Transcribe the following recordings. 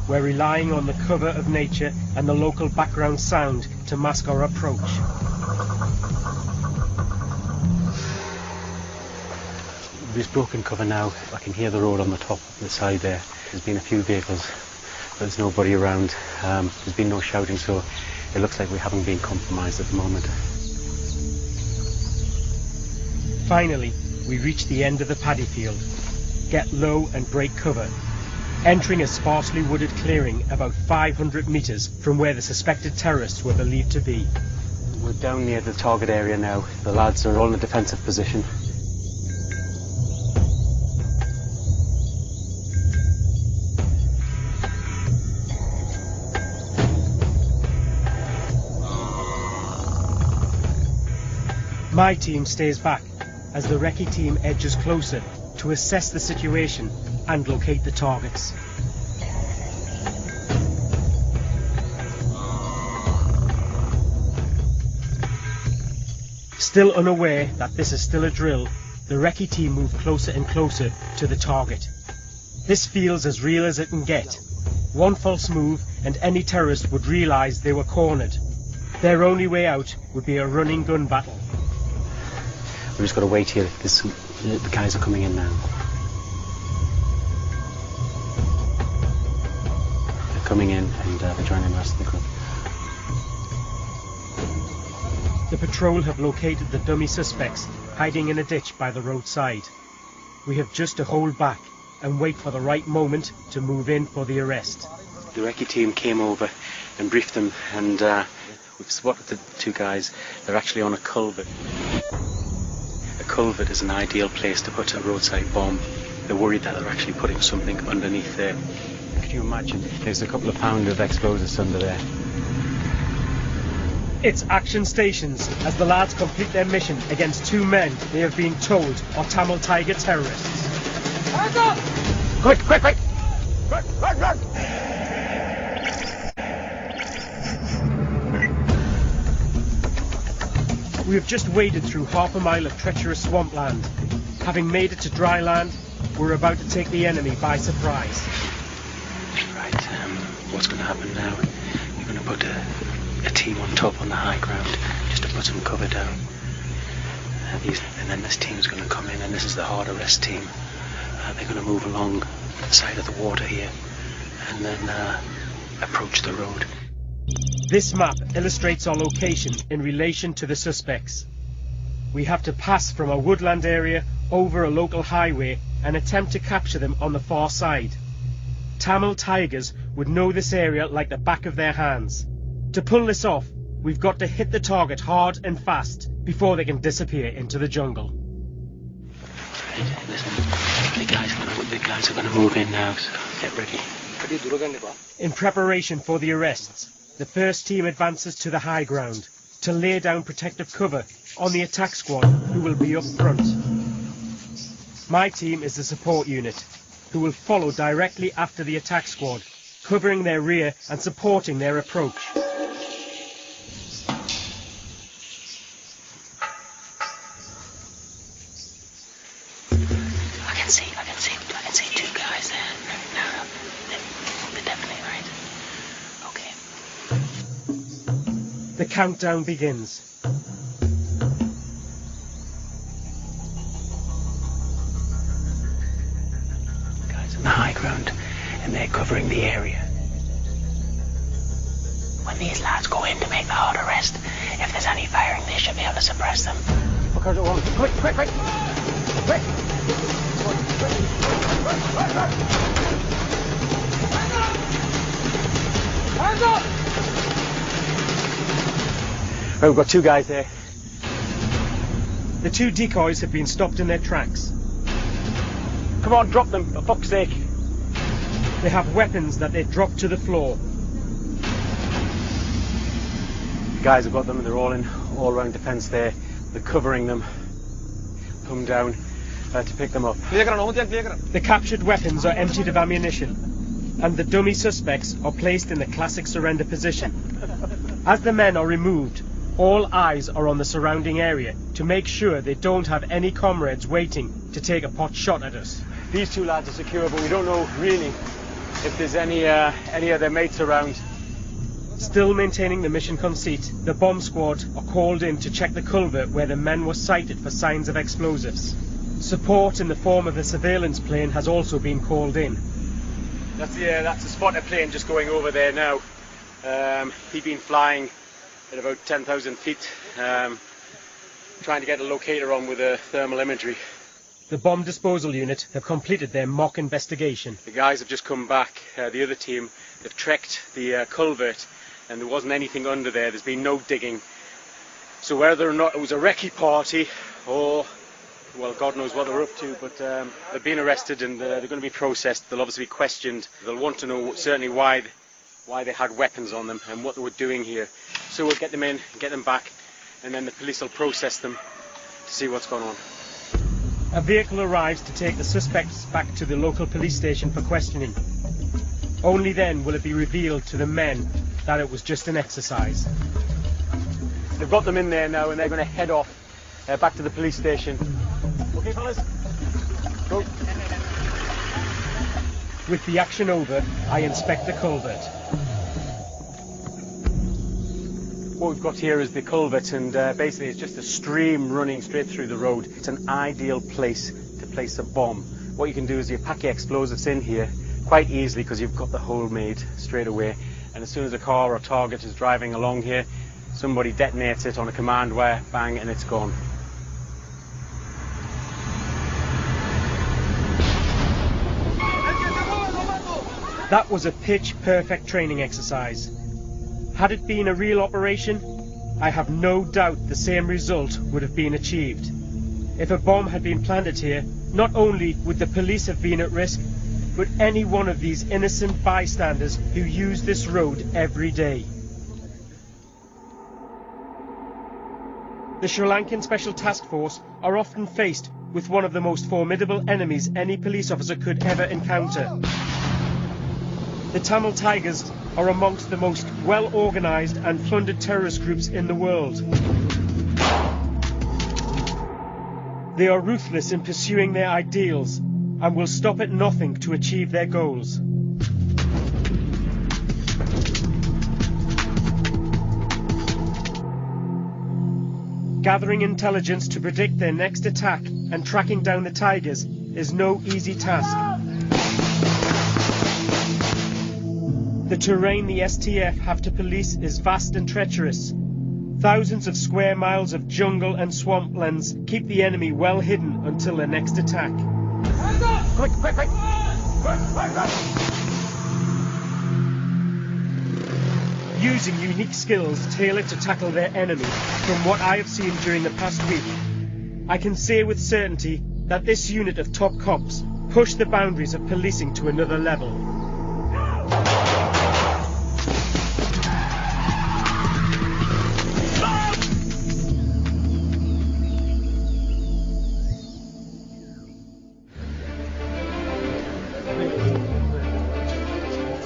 we're relying on the cover of nature and the local background sound to mask our approach. There's broken cover now. I can hear the road on the top of the side there. There's been a few vehicles, but there's nobody around. There's been no shouting, so it looks like we haven't been compromised at the moment. Finally, we reach the end of the paddy field, get low and break cover, entering a sparsely wooded clearing about 500 metres from where the suspected terrorists were believed to be. We're down near the target area now. The lads are all in a defensive position. My team stays back as the recce team edges closer to assess the situation and locate the targets. Still unaware that this is still a drill, the recce team move closer and closer to the target. This feels as real as it can get. One false move and any terrorist would realise they were cornered. Their only way out would be a running gun battle. We've just got to wait here. The guys are coming in now. They're coming in and they're joining the rest of the group. The patrol have located the dummy suspects hiding in a ditch by the roadside. We have just to hold back and wait for the right moment to move in for the arrest. The recce team came over and briefed them, and we've spotted the two guys. They're actually on a culvert. A culvert is an ideal place to put a roadside bomb. They're worried that they're actually putting something underneath there. Can you imagine? There's a couple of pounds of explosives under there. It's action stations as the lads complete their mission against two men they have been told are Tamil Tiger terrorists. Hands up! Quick, quick, quick! Run, run, run! We have just waded through half a mile of treacherous swampland. Having made it to dry land, we're about to take the enemy by surprise. Right, what's going to happen now? We're going to put a team on top on the high ground just to put some cover down. And then this team's going to come in, and this is the hard arrest team. They're going to move along the side of the water here and then approach the road. This map illustrates our location in relation to the suspects. We have to pass from a woodland area over a local highway and attempt to capture them on the far side. Tamil Tigers would know this area like the back of their hands. To pull this off, we've got to hit the target hard and fast before they can disappear into the jungle. Right, listen, the guys are going to move in now, so get ready. In preparation for the arrests, the first team advances to the high ground to lay down protective cover on the attack squad who will be up front. My team is the support unit, who will follow directly after the attack squad, covering their rear and supporting their approach. I can see two guys there. No, they're definitely right. Okay. The countdown begins. Guys on the high ground, and they're covering the area. When these lads go in to make the hard arrest, if there's any firing, they should be able to suppress them. Quick, quick, quick! Quick! Hands up! Right, we've got two guys there. The two decoys have been stopped in their tracks. Come on, drop them, for fuck's sake. They have weapons that they drop to the floor. The guys have got them, and they're all in all-round defence there. They're covering them. Come down to pick them up. The captured weapons are emptied of ammunition, and the dummy suspects are placed in the classic surrender position. As the men are removed, all eyes are on the surrounding area to make sure they don't have any comrades waiting to take a pot shot at us. These two lads are secure, but we don't know really if there's any of their mates around. Still maintaining the mission conceit, the bomb squad are called in to check the culvert where the men were sighted for signs of explosives. Support in the form of a surveillance plane has also been called in. That's a spotter plane just going over there now. He'd been flying at about 10,000 feet, trying to get a locator on with a thermal imagery. The bomb disposal unit have completed their mock investigation. The guys have just come back, the other team, they've trekked the culvert, and there wasn't anything under there. There's been no digging. So whether or not it was a recce party or, well, God knows what they're up to, but they've been arrested and they're going to be processed. They'll obviously be questioned. They'll want to know certainly why they had weapons on them and what they were doing here. So we'll get them in, get them back, and then the police will process them to see what's going on. A vehicle arrives to take the suspects back to the local police station for questioning. Only then will it be revealed to the men that it was just an exercise. They've got them in there now and they're going to head off back to the police station. Okay, fellas? Go. With the action over, I inspect the culvert. What we've got here is the culvert, and basically it's just a stream running straight through the road. It's an ideal place to place a bomb. What you can do is you pack your explosives in here quite easily because you've got the hole made straight away, and as soon as a car or target is driving along here, somebody detonates it on a command wire, bang, and it's gone. That was a pitch-perfect training exercise. Had it been a real operation, I have no doubt the same result would have been achieved. If a bomb had been planted here, not only would the police have been at risk, but any one of these innocent bystanders who use this road every day. The Sri Lankan Special Task Force are often faced with one of the most formidable enemies any police officer could ever encounter. The Tamil Tigers are amongst the most well-organised and funded terrorist groups in the world. They are ruthless in pursuing their ideals and will stop at nothing to achieve their goals. Gathering intelligence to predict their next attack and tracking down the Tigers is no easy task. The terrain the STF have to police is vast and treacherous. Thousands of square miles of jungle and swamplands keep the enemy well hidden until their next attack. Quick, quick, quick! Using unique skills tailored to tackle their enemy, from what I have seen during the past week, I can say with certainty that this unit of top cops push the boundaries of policing to another level.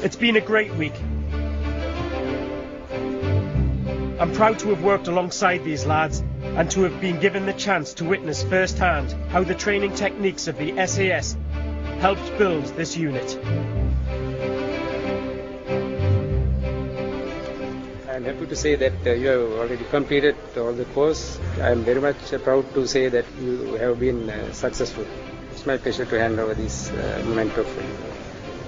It's been a great week. I'm proud to have worked alongside these lads and to have been given the chance to witness firsthand how the training techniques of the SAS helped build this unit. I'm happy to say that you have already completed all the course. I am very much proud to say that you have been successful. It's my pleasure to hand over this memento for you.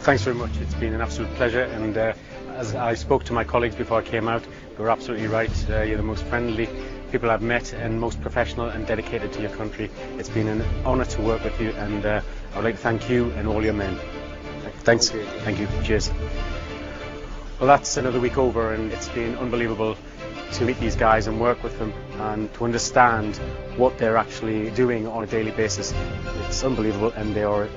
Thanks very much. It's been an absolute pleasure, and as I spoke to my colleagues before I came out, they were absolutely right. You're the most friendly people I've met and most professional and dedicated to your country. It's been an honour to work with you, and I would like to thank you and all your men. Thanks. Okay. Thank you. Cheers. Well, that's another week over, and it's been unbelievable to meet these guys and work with them and to understand what they're actually doing on a daily basis. It's unbelievable, and they are...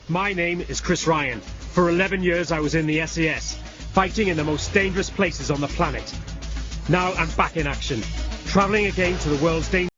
My name is Chris Ryan. For 11 years I was in the SAS, fighting in the most dangerous places on the planet. Now I'm back in action, travelling again to the world's dangerous